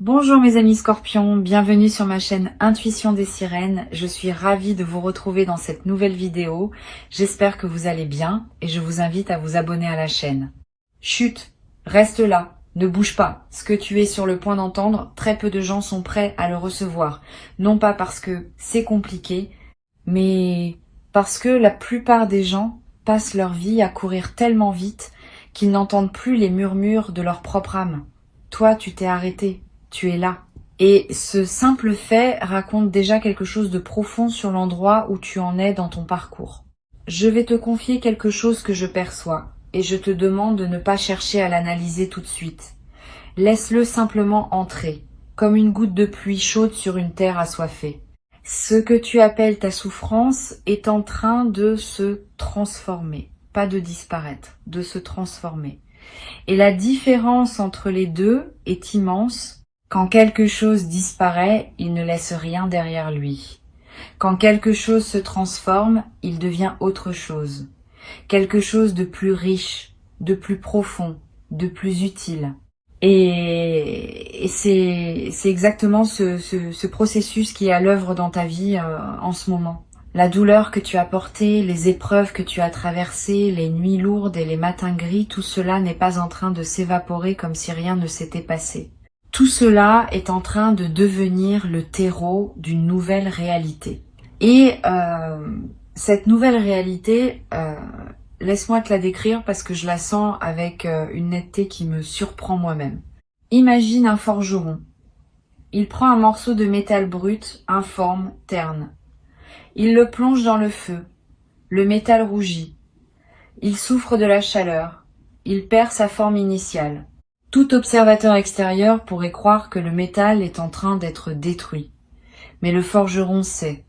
Bonjour mes amis scorpions, bienvenue sur ma chaîne Intuition des Sirènes. Je suis ravie de vous retrouver dans cette nouvelle vidéo. J'espère que vous allez bien et je vous invite à vous abonner à la chaîne. Chut, reste là, ne bouge pas. Ce que tu es sur le point d'entendre, très peu de gens sont prêts à le recevoir. Non pas parce que c'est compliqué, mais parce que la plupart des gens passent leur vie à courir tellement vite qu'ils n'entendent plus les murmures de leur propre âme. Toi, tu t'es arrêté. Tu es là. Et ce simple fait raconte déjà quelque chose de profond sur l'endroit où tu en es dans ton parcours. Je vais te confier quelque chose que je perçois, et je te demande de ne pas chercher à l'analyser tout de suite. Laisse-le simplement entrer, comme une goutte de pluie chaude sur une terre assoiffée. Ce que tu appelles ta souffrance est en train de se transformer, pas de disparaître, de se transformer. Et la différence entre les deux est immense. Quand quelque chose disparaît, il ne laisse rien derrière lui. Quand quelque chose se transforme, il devient autre chose. Quelque chose de plus riche, de plus profond, de plus utile. Et c'est exactement ce processus qui est à l'œuvre dans ta vie en ce moment. La douleur que tu as portée, les épreuves que tu as traversées, les nuits lourdes et les matins gris, tout cela n'est pas en train de s'évaporer comme si rien ne s'était passé. Tout cela est en train de devenir le terreau d'une nouvelle réalité. Et cette nouvelle réalité, laisse-moi te la décrire parce que je la sens avec une netteté qui me surprend moi-même. Imagine un forgeron. Il prend un morceau de métal brut, informe, terne. Il le plonge dans le feu. Le métal rougit. Il souffre de la chaleur. Il perd sa forme initiale. Tout observateur extérieur pourrait croire que le métal est en train d'être détruit. Mais le forgeron sait.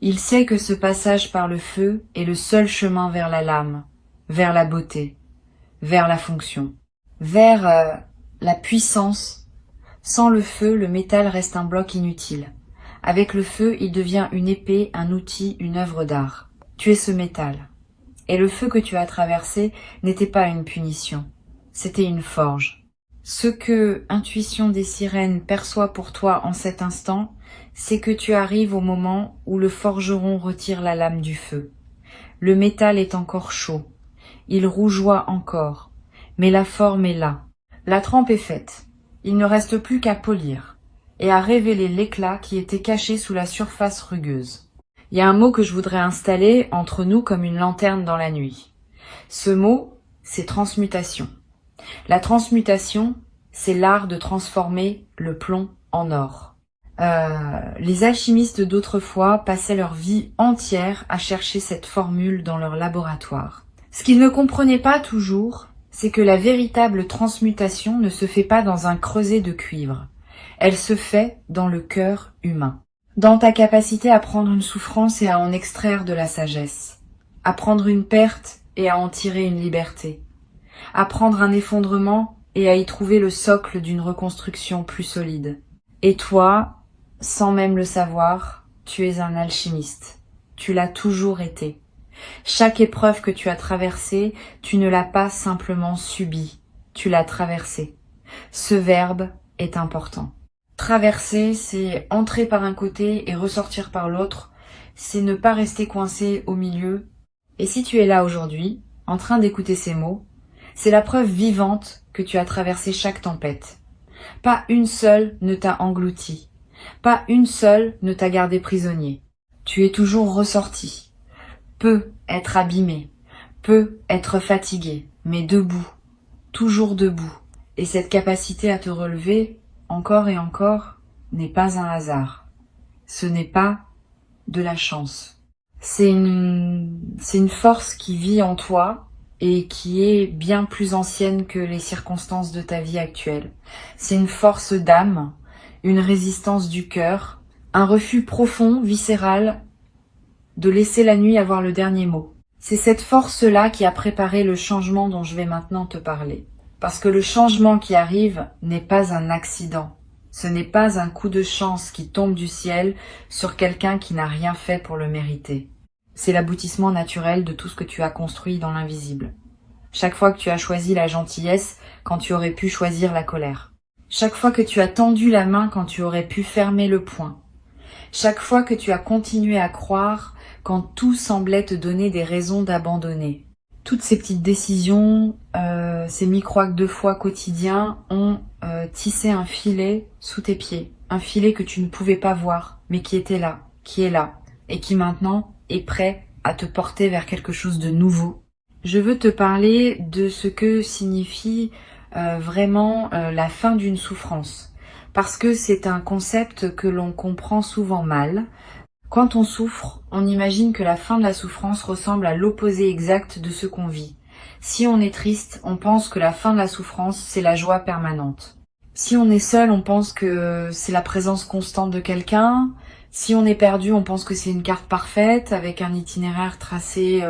Il sait que ce passage par le feu est le seul chemin vers la lame, vers la beauté, vers la fonction, vers la puissance. Sans le feu, le métal reste un bloc inutile. Avec le feu, il devient une épée, un outil, une œuvre d'art. Tu es ce métal. Et le feu que tu as traversé n'était pas une punition, c'était une forge. Ce que Intuition des Sirènes perçoit pour toi en cet instant, c'est que tu arrives au moment où le forgeron retire la lame du feu. Le métal est encore chaud, il rougeoie encore, mais la forme est là. La trempe est faite, il ne reste plus qu'à polir et à révéler l'éclat qui était caché sous la surface rugueuse. Il y a un mot que je voudrais installer entre nous comme une lanterne dans la nuit. Ce mot, c'est transmutation. La transmutation, c'est l'art de transformer le plomb en or. Les alchimistes d'autrefois passaient leur vie entière à chercher cette formule dans leur laboratoire. Ce qu'ils ne comprenaient pas toujours, c'est que la véritable transmutation ne se fait pas dans un creuset de cuivre. Elle se fait dans le cœur humain. Dans ta capacité à prendre une souffrance et à en extraire de la sagesse. À prendre une perte et à en tirer une liberté. À prendre un effondrement et à y trouver le socle d'une reconstruction plus solide. Et toi, sans même le savoir, tu es un alchimiste. Tu l'as toujours été. Chaque épreuve que tu as traversée, tu ne l'as pas simplement subie, tu l'as traversée. Ce verbe est important. Traverser, c'est entrer par un côté et ressortir par l'autre, c'est ne pas rester coincé au milieu. Et si tu es là aujourd'hui, en train d'écouter ces mots, c'est la preuve vivante que tu as traversé chaque tempête. Pas une seule ne t'a englouti. Pas une seule ne t'a gardé prisonnier. Tu es toujours ressorti. Peut être abîmé, peut être fatigué, mais debout, toujours debout. Et cette capacité à te relever, encore et encore, n'est pas un hasard. Ce n'est pas de la chance. C'est une force qui vit en toi, et qui est bien plus ancienne que les circonstances de ta vie actuelle. C'est une force d'âme, une résistance du cœur, un refus profond, viscéral, de laisser la nuit avoir le dernier mot. C'est cette force-là qui a préparé le changement dont je vais maintenant te parler. Parce que le changement qui arrive n'est pas un accident. Ce n'est pas un coup de chance qui tombe du ciel sur quelqu'un qui n'a rien fait pour le mériter. C'est l'aboutissement naturel de tout ce que tu as construit dans l'invisible. Chaque fois que tu as choisi la gentillesse quand tu aurais pu choisir la colère. Chaque fois que tu as tendu la main quand tu aurais pu fermer le poing. Chaque fois que tu as continué à croire quand tout semblait te donner des raisons d'abandonner. Toutes ces petites décisions, ces micro-actes de foi quotidiens ont tissé un filet sous tes pieds. Un filet que tu ne pouvais pas voir, mais qui était là, qui est là, et qui maintenant est prêt à te porter vers quelque chose de nouveau. Je veux te parler de ce que signifie vraiment la fin d'une souffrance. Parce que c'est un concept que l'on comprend souvent mal. Quand on souffre, on imagine que la fin de la souffrance ressemble à l'opposé exact de ce qu'on vit. Si on est triste, on pense que la fin de la souffrance, c'est la joie permanente. Si on est seul, on pense que c'est la présence constante de quelqu'un. Si on est perdu, on pense que c'est une carte parfaite avec un itinéraire tracé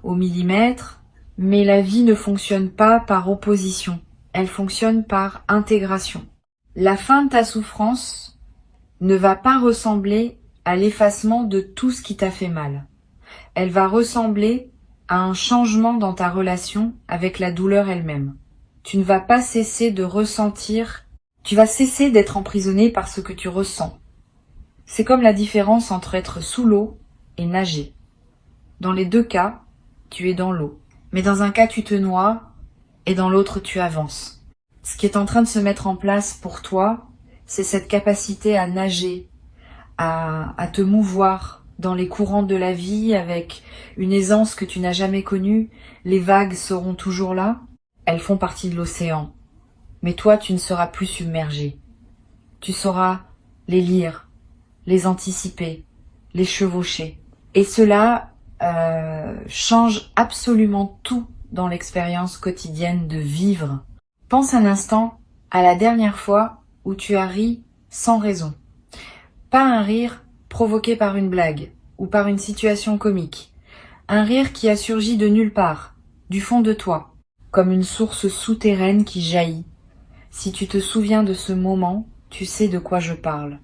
au millimètre. Mais la vie ne fonctionne pas par opposition. Elle fonctionne par intégration. La fin de ta souffrance ne va pas ressembler à l'effacement de tout ce qui t'a fait mal. Elle va ressembler à un changement dans ta relation avec la douleur elle-même. Tu ne vas pas cesser de ressentir, tu vas cesser d'être emprisonné par ce que tu ressens. C'est comme la différence entre être sous l'eau et nager. Dans les deux cas, tu es dans l'eau. Mais dans un cas, tu te noies et dans l'autre, tu avances. Ce qui est en train de se mettre en place pour toi, c'est cette capacité à nager, à te mouvoir dans les courants de la vie avec une aisance que tu n'as jamais connue. Les vagues seront toujours là, elles font partie de l'océan. Mais toi, tu ne seras plus submergé. Tu sauras les lire, les anticiper, les chevaucher. Et cela change absolument tout dans l'expérience quotidienne de vivre. Pense un instant à la dernière fois où tu as ri sans raison. Pas un rire provoqué par une blague ou par une situation comique. Un rire qui a surgi de nulle part, du fond de toi, comme une source souterraine qui jaillit. Si tu te souviens de ce moment, tu sais de quoi je parle.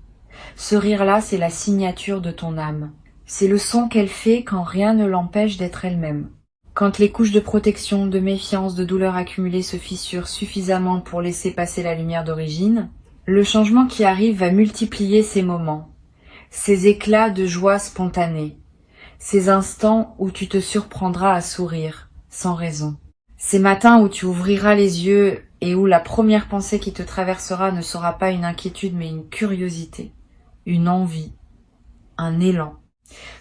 Ce rire-là, c'est la signature de ton âme. C'est le son qu'elle fait quand rien ne l'empêche d'être elle-même. Quand les couches de protection, de méfiance, de douleur accumulées se fissurent suffisamment pour laisser passer la lumière d'origine, le changement qui arrive va multiplier ces moments, ces éclats de joie spontanée, ces instants où tu te surprendras à sourire, sans raison. Ces matins où tu ouvriras les yeux et où la première pensée qui te traversera ne sera pas une inquiétude mais une curiosité, une envie, un élan.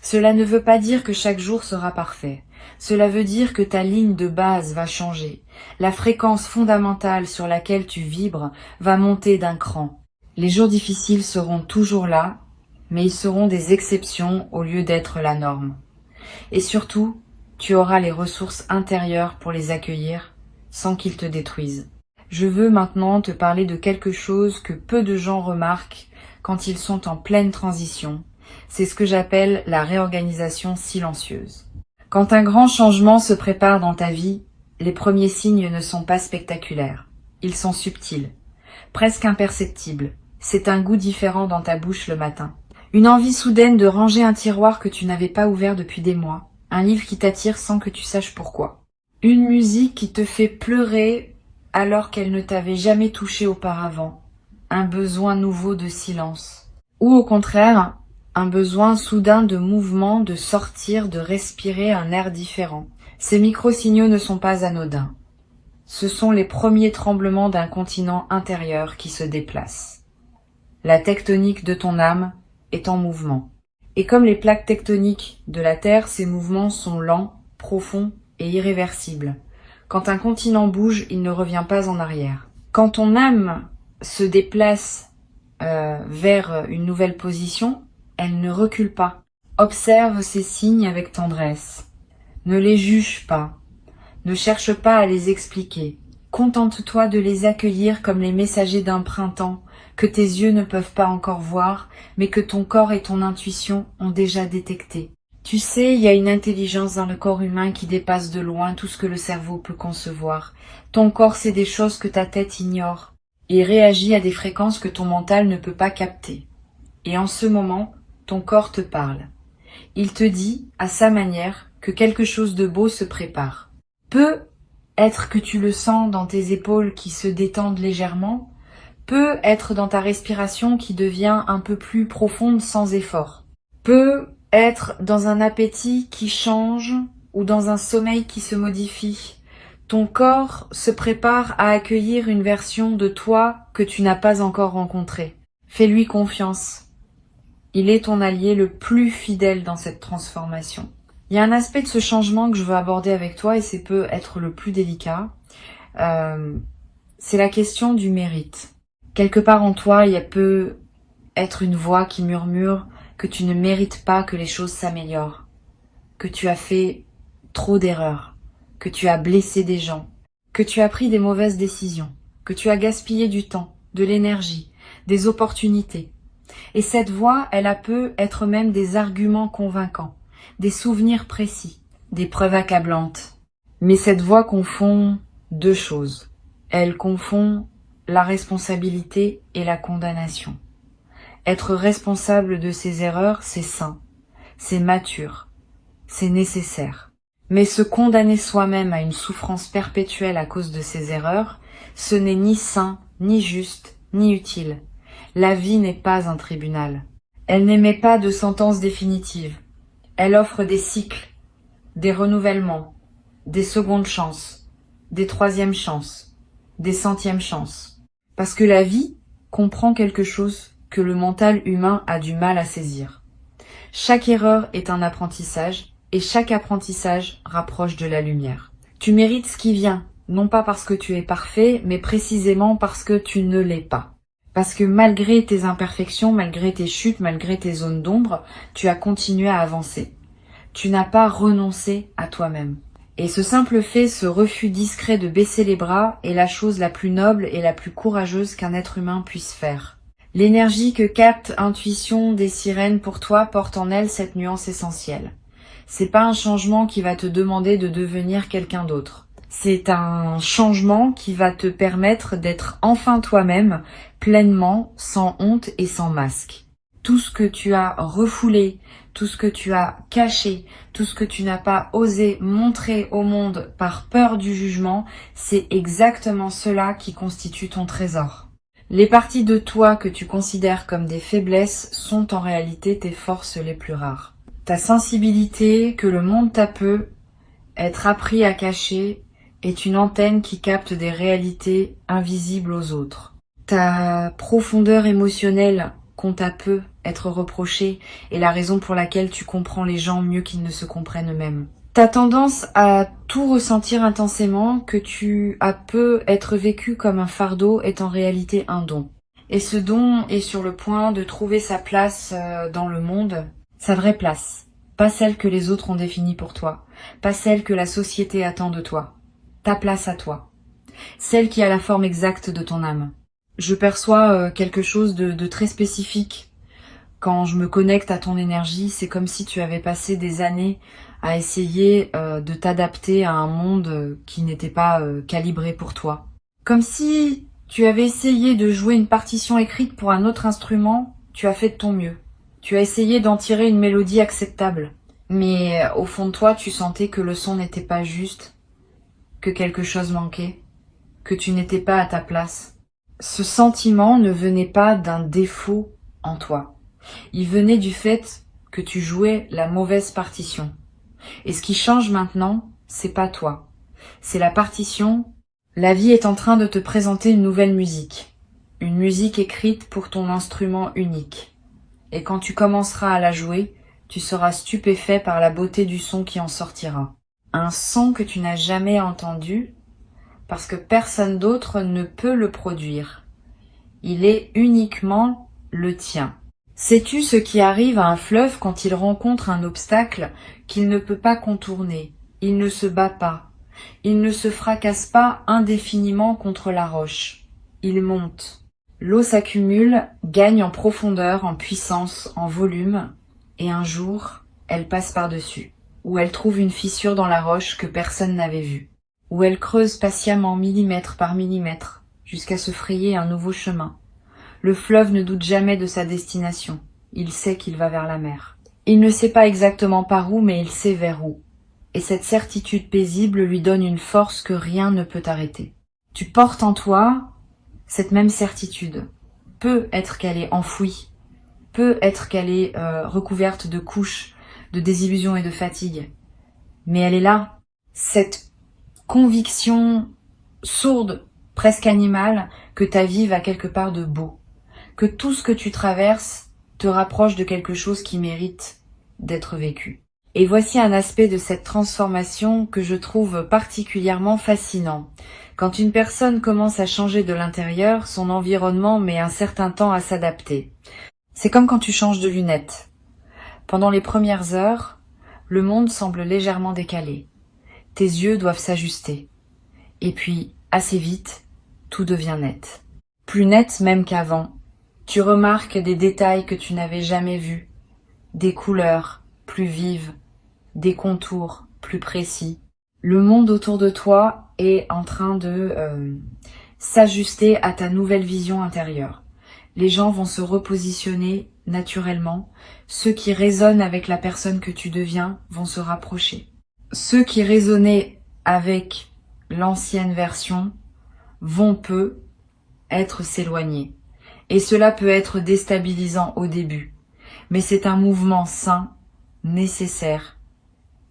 Cela ne veut pas dire que chaque jour sera parfait. Cela veut dire que ta ligne de base va changer. La fréquence fondamentale sur laquelle tu vibres va monter d'un cran. Les jours difficiles seront toujours là, mais ils seront des exceptions au lieu d'être la norme. Et surtout, tu auras les ressources intérieures pour les accueillir sans qu'ils te détruisent. Je veux maintenant te parler de quelque chose que peu de gens remarquent quand ils sont en pleine transition. C'est ce que j'appelle la réorganisation silencieuse. Quand un grand changement se prépare dans ta vie, les premiers signes ne sont pas spectaculaires. Ils sont subtils, presque imperceptibles. C'est un goût différent dans ta bouche le matin. Une envie soudaine de ranger un tiroir que tu n'avais pas ouvert depuis des mois. Un livre qui t'attire sans que tu saches pourquoi. Une musique qui te fait pleurer alors qu'elle ne t'avait jamais touché auparavant. Un besoin nouveau de silence. Ou au contraire, un besoin soudain de mouvement, de sortir, de respirer un air différent. Ces micro-signaux ne sont pas anodins. Ce sont les premiers tremblements d'un continent intérieur qui se déplace. La tectonique de ton âme est en mouvement. Et comme les plaques tectoniques de la Terre, ces mouvements sont lents, profonds et irréversibles. Quand un continent bouge, il ne revient pas en arrière. Quand ton âme se déplace vers une nouvelle position, elle ne recule pas. Observe ces signes avec tendresse. Ne les juge pas. Ne cherche pas à les expliquer. Contente-toi de les accueillir comme les messagers d'un printemps que tes yeux ne peuvent pas encore voir, mais que ton corps et ton intuition ont déjà détecté. Tu sais, il y a une intelligence dans le corps humain qui dépasse de loin tout ce que le cerveau peut concevoir. Ton corps sait des choses que ta tête ignore et réagit à des fréquences que ton mental ne peut pas capter. Et en ce moment, ton corps te parle. Il te dit, à sa manière, que quelque chose de beau se prépare. Peut être que tu le sens dans tes épaules qui se détendent légèrement, peut être dans ta respiration qui devient un peu plus profonde sans effort, peut être dans un appétit qui change ou dans un sommeil qui se modifie. Ton corps se prépare à accueillir une version de toi que tu n'as pas encore rencontrée. Fais-lui confiance. Il est ton allié le plus fidèle dans cette transformation. Il y a un aspect de ce changement que je veux aborder avec toi et c'est peut être le plus délicat. C'est la question du mérite. Quelque part en toi, il peut être une voix qui murmure que tu ne mérites pas que les choses s'améliorent, que tu as fait trop d'erreurs, que tu as blessé des gens, que tu as pris des mauvaises décisions, que tu as gaspillé du temps, de l'énergie, des opportunités. Et cette voix, elle peut être même des arguments convaincants, des souvenirs précis, des preuves accablantes. Mais cette voix confond deux choses. Elle confond la responsabilité et la condamnation. Être responsable de ses erreurs, c'est sain, c'est mature, c'est nécessaire. Mais se condamner soi-même à une souffrance perpétuelle à cause de ses erreurs, ce n'est ni sain, ni juste, ni utile. La vie n'est pas un tribunal. Elle n'émet pas de sentence définitive. Elle offre des cycles, des renouvellements, des secondes chances, des troisièmes chances, des centièmes chances. Parce que la vie comprend quelque chose que le mental humain a du mal à saisir. Chaque erreur est un apprentissage et chaque apprentissage rapproche de la lumière. Tu mérites ce qui vient, non pas parce que tu es parfait, mais précisément parce que tu ne l'es pas. Parce que malgré tes imperfections, malgré tes chutes, malgré tes zones d'ombre, tu as continué à avancer. Tu n'as pas renoncé à toi-même. Et ce simple fait, ce refus discret de baisser les bras, est la chose la plus noble et la plus courageuse qu'un être humain puisse faire. L'énergie que capte Intuition des sirènes pour toi porte en elle cette nuance essentielle. C'est pas un changement qui va te demander de devenir quelqu'un d'autre. C'est un changement qui va te permettre d'être enfin toi-même, pleinement, sans honte et sans masque. Tout ce que tu as refoulé, tout ce que tu as caché, tout ce que tu n'as pas osé montrer au monde par peur du jugement, c'est exactement cela qui constitue ton trésor. Les parties de toi que tu considères comme des faiblesses sont en réalité tes forces les plus rares. Ta sensibilité que le monde t'a peu être appris à cacher est une antenne qui capte des réalités invisibles aux autres. Ta profondeur émotionnelle qu'on t'a peu être reprochée est la raison pour laquelle tu comprends les gens mieux qu'ils ne se comprennent eux-mêmes. Ta tendance à tout ressentir intensément, que tu as peu être vécu comme un fardeau, est en réalité un don. Et ce don est sur le point de trouver sa place dans le monde, sa vraie place. Pas celle que les autres ont définie pour toi, pas celle que la société attend de toi. Ta place à toi. Celle qui a la forme exacte de ton âme. Je perçois quelque chose de très spécifique. Quand je me connecte à ton énergie, c'est comme si tu avais passé des années à essayer de t'adapter à un monde qui n'était pas calibré pour toi. Comme si tu avais essayé de jouer une partition écrite pour un autre instrument, tu as fait de ton mieux. Tu as essayé d'en tirer une mélodie acceptable. Mais au fond de toi, tu sentais que le son n'était pas juste, que quelque chose manquait, que tu n'étais pas à ta place. Ce sentiment ne venait pas d'un défaut en toi. Il venait du fait que tu jouais la mauvaise partition. Et ce qui change maintenant, c'est pas toi. C'est la partition. La vie est en train de te présenter une nouvelle musique. Une musique écrite pour ton instrument unique. Et quand tu commenceras à la jouer, tu seras stupéfait par la beauté du son qui en sortira. Un son que tu n'as jamais entendu, parce que personne d'autre ne peut le produire. Il est uniquement le tien. Sais-tu ce qui arrive à un fleuve quand il rencontre un obstacle qu'il ne peut pas contourner? Il ne se bat pas. Il ne se fracasse pas indéfiniment contre la roche. Il monte. L'eau s'accumule, gagne en profondeur, en puissance, en volume, et un jour, elle passe par-dessus, où elle trouve une fissure dans la roche que personne n'avait vue, où elle creuse patiemment millimètre par millimètre, jusqu'à se frayer un nouveau chemin. Le fleuve ne doute jamais de sa destination. Il sait qu'il va vers la mer. Il ne sait pas exactement par où, mais il sait vers où. Et cette certitude paisible lui donne une force que rien ne peut arrêter. Tu portes en toi cette même certitude. Peut être qu'elle est enfouie, peut être qu'elle est recouverte de couches, de désillusions et de fatigue, mais elle est là. Cette conviction sourde, presque animale, que ta vie va quelque part de beau, que tout ce que tu traverses te rapproche de quelque chose qui mérite d'être vécu. Et voici un aspect de cette transformation que je trouve particulièrement fascinant. Quand une personne commence à changer de l'intérieur, son environnement met un certain temps à s'adapter. C'est comme quand tu changes de lunettes. Pendant les premières heures, le monde semble légèrement décalé. Tes yeux doivent s'ajuster. Et puis, assez vite, tout devient net. Plus net même qu'avant. Tu remarques des détails que tu n'avais jamais vus, des couleurs plus vives, des contours plus précis. Le monde autour de toi est en train de s'ajuster à ta nouvelle vision intérieure. Les gens vont se repositionner naturellement. Ceux qui résonnent avec la personne que tu deviens vont se rapprocher. Ceux qui résonnaient avec l'ancienne version vont peu être s'éloigner. Et cela peut être déstabilisant au début. Mais c'est un mouvement sain, nécessaire,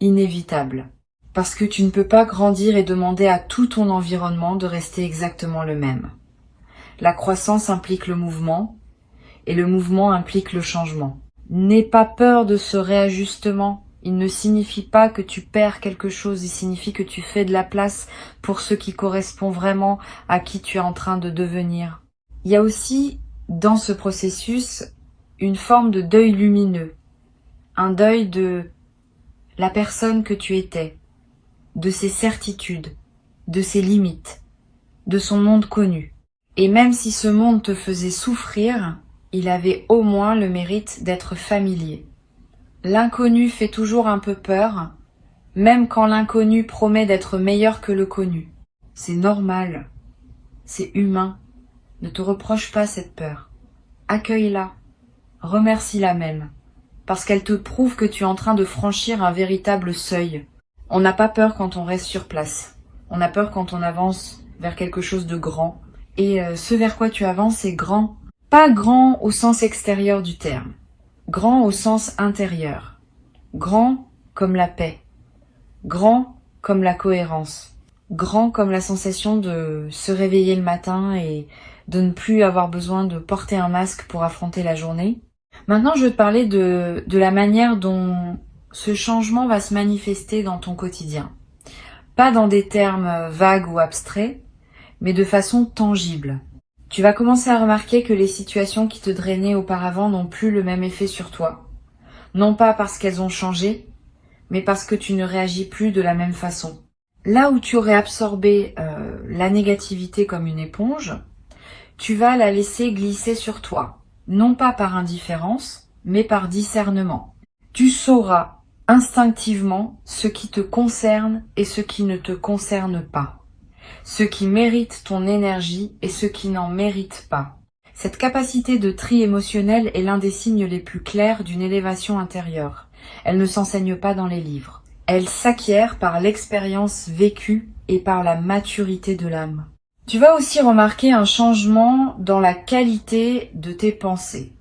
inévitable. Parce que tu ne peux pas grandir et demander à tout ton environnement de rester exactement le même. La croissance implique le mouvement, et le mouvement implique le changement. N'aie pas peur de ce réajustement. Il ne signifie pas que tu perds quelque chose, il signifie que tu fais de la place pour ce qui correspond vraiment à qui tu es en train de devenir. Il y a aussi, dans ce processus, une forme de deuil lumineux. Un deuil de la personne que tu étais, de ses certitudes, de ses limites, de son monde connu. Et même si ce monde te faisait souffrir, il avait au moins le mérite d'être familier. L'inconnu fait toujours un peu peur, même quand l'inconnu promet d'être meilleur que le connu. C'est normal, c'est humain. Ne te reproche pas cette peur. Accueille-la, remercie-la même, parce qu'elle te prouve que tu es en train de franchir un véritable seuil. On n'a pas peur quand on reste sur place. On a peur quand on avance vers quelque chose de grand. Et ce vers quoi tu avances est grand. Pas grand au sens extérieur du terme. Grand au sens intérieur. Grand comme la paix. Grand comme la cohérence. Grand comme la sensation de se réveiller le matin et de ne plus avoir besoin de porter un masque pour affronter la journée. Maintenant, je veux te parler de la manière dont ce changement va se manifester dans ton quotidien. Pas dans des termes vagues ou abstraits, mais de façon tangible. Tu vas commencer à remarquer que les situations qui te drainaient auparavant n'ont plus le même effet sur toi. Non pas parce qu'elles ont changé, mais parce que tu ne réagis plus de la même façon. Là où tu aurais absorbé la négativité comme une éponge, tu vas la laisser glisser sur toi. Non pas par indifférence, mais par discernement. Tu sauras instinctivement ce qui te concerne et ce qui ne te concerne pas. Ce qui mérite ton énergie et ce qui n'en mérite pas. Cette capacité de tri émotionnel est l'un des signes les plus clairs d'une élévation intérieure. Elle ne s'enseigne pas dans les livres. Elle s'acquiert par l'expérience vécue et par la maturité de l'âme. Tu vas aussi remarquer un changement dans la qualité de tes pensées.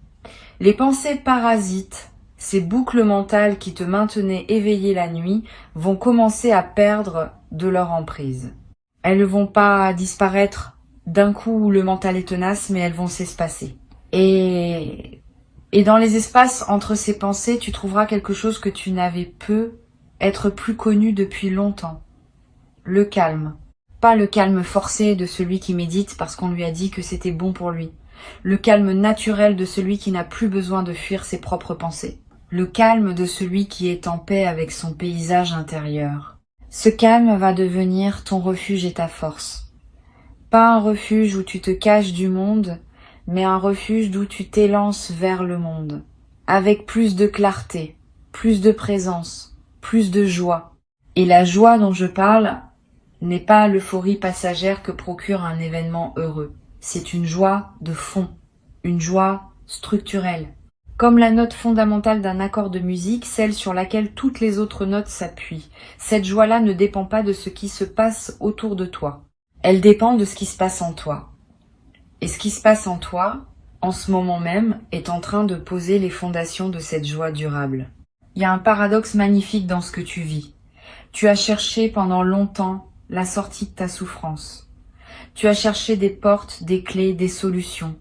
Les pensées parasites, ces boucles mentales qui te maintenaient éveillé la nuit, vont commencer à perdre de leur emprise. Elles ne vont pas disparaître d'un coup où le mental est tenace, mais elles vont s'espacer. Et dans les espaces entre ces pensées, tu trouveras quelque chose que tu n'avais peu être plus connu depuis longtemps. Le calme. Pas le calme forcé de celui qui médite parce qu'on lui a dit que c'était bon pour lui. Le calme naturel de celui qui n'a plus besoin de fuir ses propres pensées. Le calme de celui qui est en paix avec son paysage intérieur. Ce calme va devenir ton refuge et ta force. Pas un refuge où tu te caches du monde, mais un refuge d'où tu t'élances vers le monde. Avec plus de clarté, plus de présence, plus de joie. Et la joie dont je parle n'est pas l'euphorie passagère que procure un événement heureux. C'est une joie de fond, une joie structurelle. Comme la note fondamentale d'un accord de musique, celle sur laquelle toutes les autres notes s'appuient. Cette joie-là ne dépend pas de ce qui se passe autour de toi. Elle dépend de ce qui se passe en toi. Et ce qui se passe en toi, en ce moment même, est en train de poser les fondations de cette joie durable. Il y a un paradoxe magnifique dans ce que tu vis. Tu as cherché pendant longtemps la sortie de ta souffrance. Tu as cherché des portes, des clés, des solutions.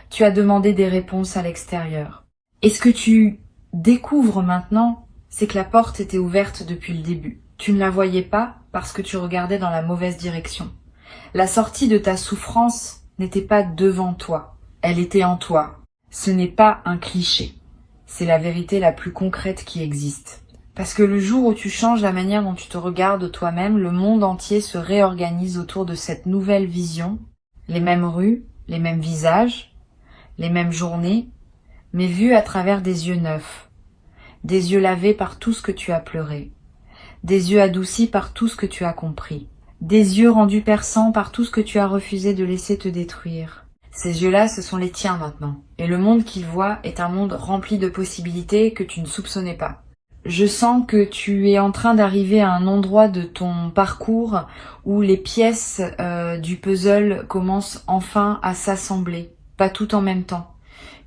Tu as demandé des réponses à l'extérieur. Et ce que tu découvres maintenant, c'est que la porte était ouverte depuis le début. Tu ne la voyais pas parce que tu regardais dans la mauvaise direction. La sortie de ta souffrance n'était pas devant toi, elle était en toi. Ce n'est pas un cliché, c'est la vérité la plus concrète qui existe. Parce que le jour où tu changes la manière dont tu te regardes toi-même, le monde entier se réorganise autour de cette nouvelle vision. Les mêmes rues, les mêmes visages, les mêmes journées, mais vues à travers des yeux neufs. Des yeux lavés par tout ce que tu as pleuré. Des yeux adoucis par tout ce que tu as compris. Des yeux rendus perçants par tout ce que tu as refusé de laisser te détruire. Ces yeux-là, ce sont les tiens maintenant. Et le monde qu'ils voient est un monde rempli de possibilités que tu ne soupçonnais pas. Je sens que tu es en train d'arriver à un endroit de ton parcours où les pièces du puzzle commencent enfin à s'assembler. Pas tout en même temps,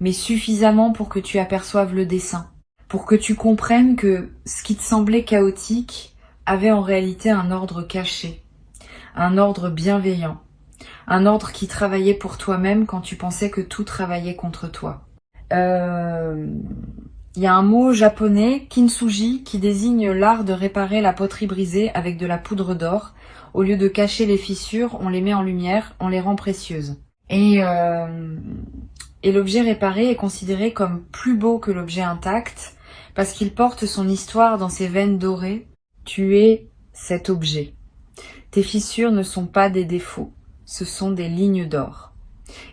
mais suffisamment pour que tu aperçoives le dessin. Pour que tu comprennes que ce qui te semblait chaotique avait en réalité un ordre caché. Un ordre bienveillant. Un ordre qui travaillait pour toi-même quand tu pensais que tout travaillait contre toi. Il y a un mot japonais, kintsugi, qui désigne l'art de réparer la poterie brisée avec de la poudre d'or. Au lieu de cacher les fissures, on les met en lumière, on les rend précieuses. Et l'objet réparé est considéré comme plus beau que l'objet intact parce qu'il porte son histoire dans ses veines dorées. Tu es cet objet. Tes fissures ne sont pas des défauts, ce sont des lignes d'or.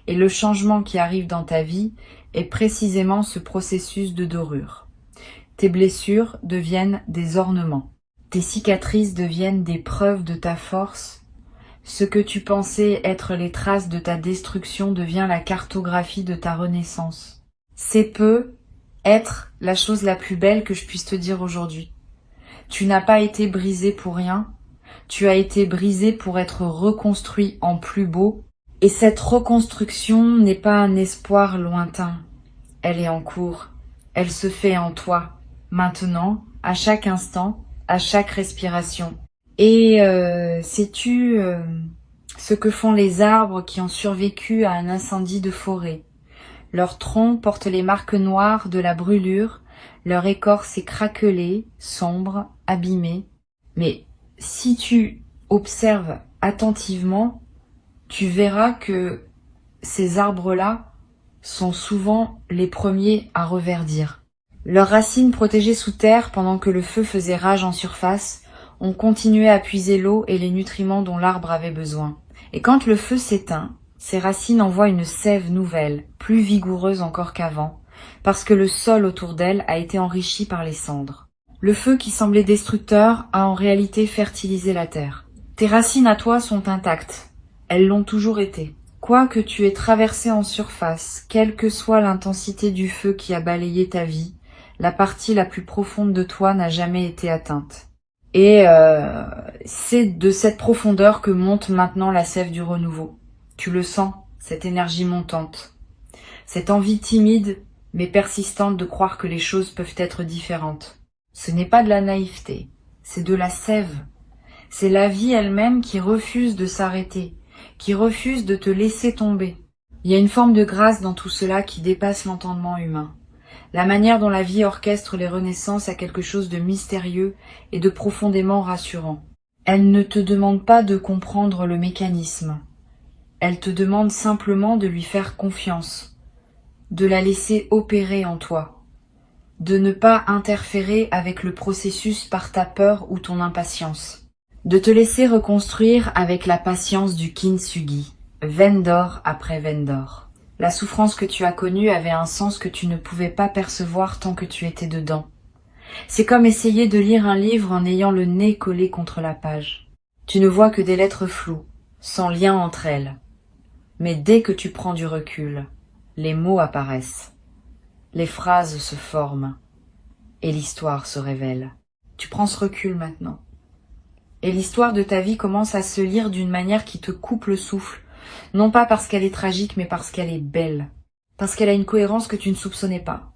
Et le changement qui arrive dans ta vie est précisément ce processus de dorure. Tes blessures deviennent des ornements. Tes cicatrices deviennent des preuves de ta force. Ce que tu pensais être les traces de ta destruction devient la cartographie de ta renaissance. C'est peu être la chose la plus belle que je puisse te dire aujourd'hui. Tu n'as pas été brisé pour rien. Tu as été brisé pour être reconstruit en plus beau. Et cette reconstruction n'est pas un espoir lointain. Elle est en cours. Elle se fait en toi, maintenant, à chaque instant, à chaque respiration. Et sais-tu ce que font les arbres qui ont survécu à un incendie de forêt? Leurs troncs portent les marques noires de la brûlure, leur écorce est craquelée, sombre, abîmée. Mais si tu observes attentivement, tu verras que ces arbres-là sont souvent les premiers à reverdir. Leurs racines protégées sous terre pendant que le feu faisait rage en surface, ont continué à puiser l'eau et les nutriments dont l'arbre avait besoin. Et quand le feu s'éteint, ses racines envoient une sève nouvelle, plus vigoureuse encore qu'avant, parce que le sol autour d'elle a été enrichi par les cendres. Le feu qui semblait destructeur a en réalité fertilisé la terre. Tes racines à toi sont intactes. Elles l'ont toujours été. Quoi que tu aies traversé en surface, quelle que soit l'intensité du feu qui a balayé ta vie, la partie la plus profonde de toi n'a jamais été atteinte. Et c'est de cette profondeur que monte maintenant la sève du renouveau. Tu le sens, cette énergie montante. Cette envie timide mais persistante de croire que les choses peuvent être différentes. Ce n'est pas de la naïveté, c'est de la sève. C'est la vie elle-même qui refuse de s'arrêter, qui refuse de te laisser tomber. Il y a une forme de grâce dans tout cela qui dépasse l'entendement humain. La manière dont la vie orchestre les renaissances a quelque chose de mystérieux et de profondément rassurant. Elle ne te demande pas de comprendre le mécanisme. Elle te demande simplement de lui faire confiance, de la laisser opérer en toi, de ne pas interférer avec le processus par ta peur ou ton impatience, de te laisser reconstruire avec la patience du kintsugi, veine d'or après veine d'or. La souffrance que tu as connue avait un sens que tu ne pouvais pas percevoir tant que tu étais dedans. C'est comme essayer de lire un livre en ayant le nez collé contre la page. Tu ne vois que des lettres floues, sans lien entre elles. Mais dès que tu prends du recul, les mots apparaissent, les phrases se forment, et l'histoire se révèle. Tu prends ce recul maintenant. Et l'histoire de ta vie commence à se lire d'une manière qui te coupe le souffle, Non pas parce qu'elle est tragique, mais parce qu'elle est belle. Parce qu'elle a une cohérence que tu ne soupçonnais pas.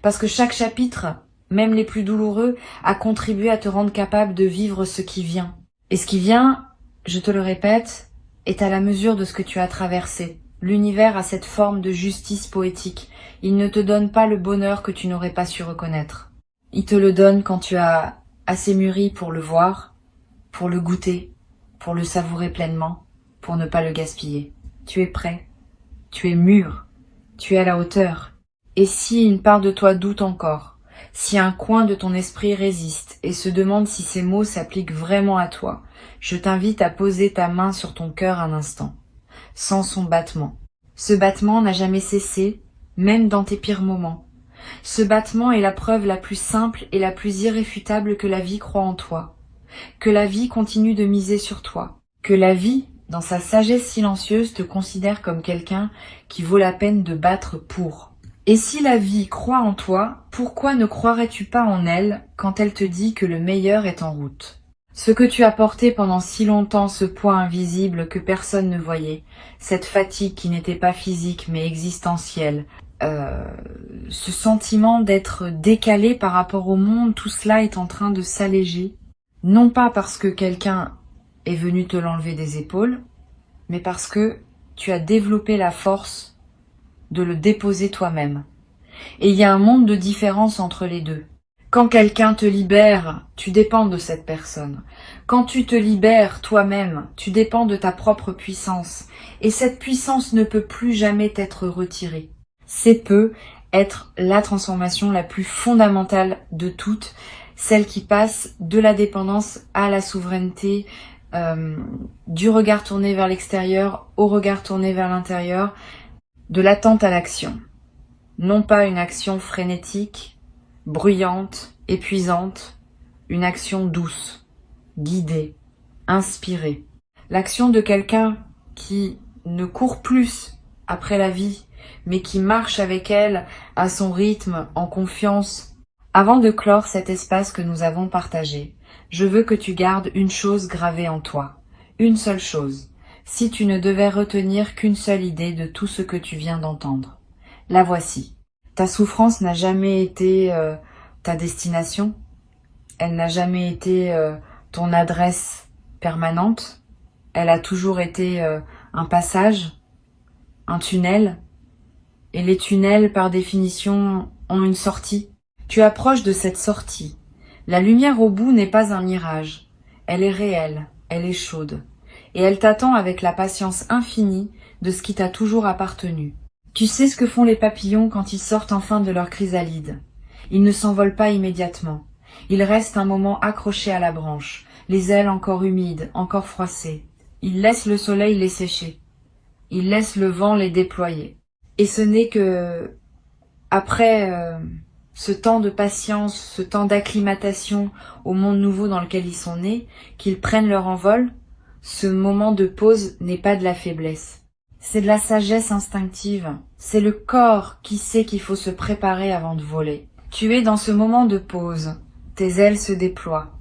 Parce que chaque chapitre, même les plus douloureux, a contribué à te rendre capable de vivre ce qui vient. Et ce qui vient, je te le répète, est à la mesure de ce que tu as traversé. L'univers a cette forme de justice poétique. Il ne te donne pas le bonheur que tu n'aurais pas su reconnaître. Il te le donne quand tu as assez mûri pour le voir, pour le goûter, pour le savourer pleinement, pour ne pas le gaspiller. Tu es prêt, tu es mûr, tu es à la hauteur. Et si une part de toi doute encore, si un coin de ton esprit résiste et se demande si ces mots s'appliquent vraiment à toi, je t'invite à poser ta main sur ton cœur un instant, sans son battement. Ce battement n'a jamais cessé, même dans tes pires moments. Ce battement est la preuve la plus simple et la plus irréfutable que la vie croit en toi, que la vie continue de miser sur toi, que la vie, dans sa sagesse silencieuse, te considère comme quelqu'un qui vaut la peine de battre pour. Et si la vie croit en toi, pourquoi ne croirais-tu pas en elle quand elle te dit que le meilleur est en route? Ce que tu as porté pendant si longtemps, ce poids invisible que personne ne voyait, cette fatigue qui n'était pas physique mais existentielle, ce sentiment d'être décalé par rapport au monde, tout cela est en train de s'alléger. Non pas parce que quelqu'un est venu te l'enlever des épaules, mais parce que tu as développé la force de le déposer toi-même. Et il y a un monde de différence entre les deux. Quand quelqu'un te libère, tu dépends de cette personne. Quand tu te libères toi-même, tu dépends de ta propre puissance. Et cette puissance ne peut plus jamais t'être retirée. C'est peut être la transformation la plus fondamentale de toutes, celle qui passe de la dépendance à la souveraineté, du regard tourné vers l'extérieur au regard tourné vers l'intérieur, de l'attente à l'action. Non pas une action frénétique, bruyante, épuisante, une action douce, guidée, inspirée. L'action de quelqu'un qui ne court plus après la vie, mais qui marche avec elle à son rythme, en confiance. Avant de clore cet espace que nous avons partagé, je veux que tu gardes une chose gravée en toi, une seule chose, si tu ne devais retenir qu'une seule idée de tout ce que tu viens d'entendre. La voici. Ta souffrance n'a jamais été ta destination, elle n'a jamais été ton adresse permanente, elle a toujours été un passage, un tunnel, et les tunnels, par définition, ont une sortie. Tu approches de cette sortie. La lumière au bout n'est pas un mirage. Elle est réelle, elle est chaude. Et elle t'attend avec la patience infinie de ce qui t'a toujours appartenu. Tu sais ce que font les papillons quand ils sortent enfin de leur chrysalide. Ils ne s'envolent pas immédiatement. Ils restent un moment accrochés à la branche, les ailes encore humides, encore froissées. Ils laissent le soleil les sécher. Ils laissent le vent les déployer. Et ce n'est que après ce temps de patience, ce temps d'acclimatation au monde nouveau dans lequel ils sont nés, qu'ils prennent leur envol. Ce moment de pause n'est pas de la faiblesse. C'est de la sagesse instinctive. C'est le corps qui sait qu'il faut se préparer avant de voler. Tu es dans ce moment de pause. Tes ailes se déploient.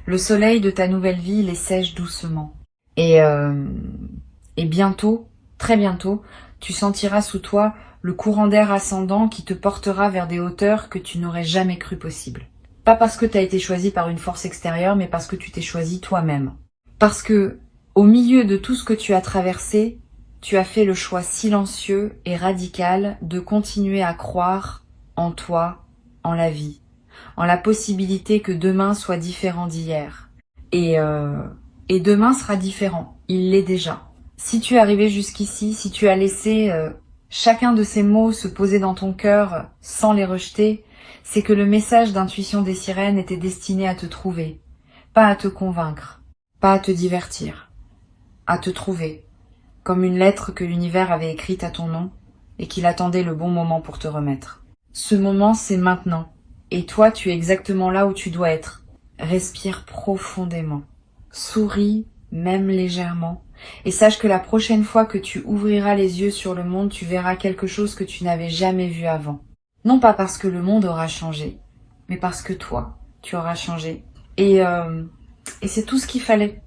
Le soleil de ta nouvelle vie les sèche doucement. Et bientôt, très bientôt, tu sentiras sous toi le courant d'air ascendant qui te portera vers des hauteurs que tu n'aurais jamais cru possibles. Pas parce que tu as été choisi par une force extérieure, mais parce que tu t'es choisi toi-même. Parce que, au milieu de tout ce que tu as traversé, tu as fait le choix silencieux et radical de continuer à croire en toi, en la vie, en la possibilité que demain soit différent d'hier. Et demain sera différent, il l'est déjà. Si tu es arrivé jusqu'ici, si tu as laissé chacun de ces mots se poser dans ton cœur sans les rejeter, c'est que le message d'intuition des sirènes était destiné à te trouver, pas à te convaincre, pas à te divertir, à te trouver, comme une lettre que l'univers avait écrite à ton nom et qu'il attendait le bon moment pour te remettre. Ce moment, c'est maintenant, et toi, tu es exactement là où tu dois être. Respire profondément, souris, même légèrement, et sache que la prochaine fois que tu ouvriras les yeux sur le monde, tu verras quelque chose que tu n'avais jamais vu avant. Non pas parce que le monde aura changé, mais parce que toi, tu auras changé. Et c'est tout ce qu'il fallait.